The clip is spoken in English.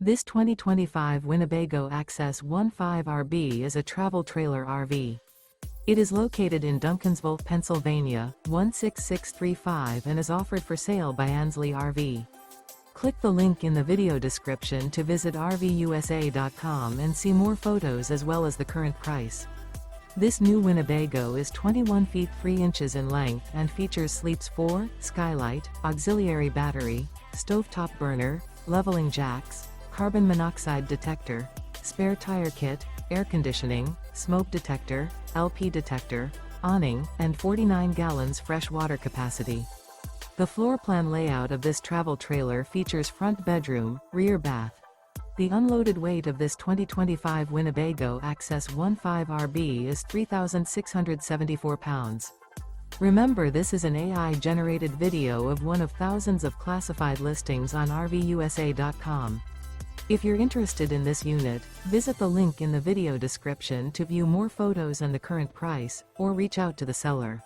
This 2025 Winnebago Access 15 RB is a travel trailer RV. It is located in Duncansville, Pennsylvania, 16635 and is offered for sale by Ansley RV. Click the link in the video description to visit RVUSA.com and see more photos as well as the current price. This new Winnebago is 21 feet 3 inches in length and features Sleeps 4, Skylight, auxiliary battery, stovetop burner, leveling jacks, carbon monoxide detector, spare tire kit, air conditioning, smoke detector, LP detector, awning, and 49 gallons fresh water capacity. The floor plan layout of this travel trailer features front bedroom, rear bath. The unloaded weight of this 2025 Winnebago Access 15 RB is 3,674 pounds. Remember, this is an AI-generated video of one of thousands of classified listings on RVUSA.com. If you're interested in this unit, visit the link in the video description to view more photos and the current price, or reach out to the seller.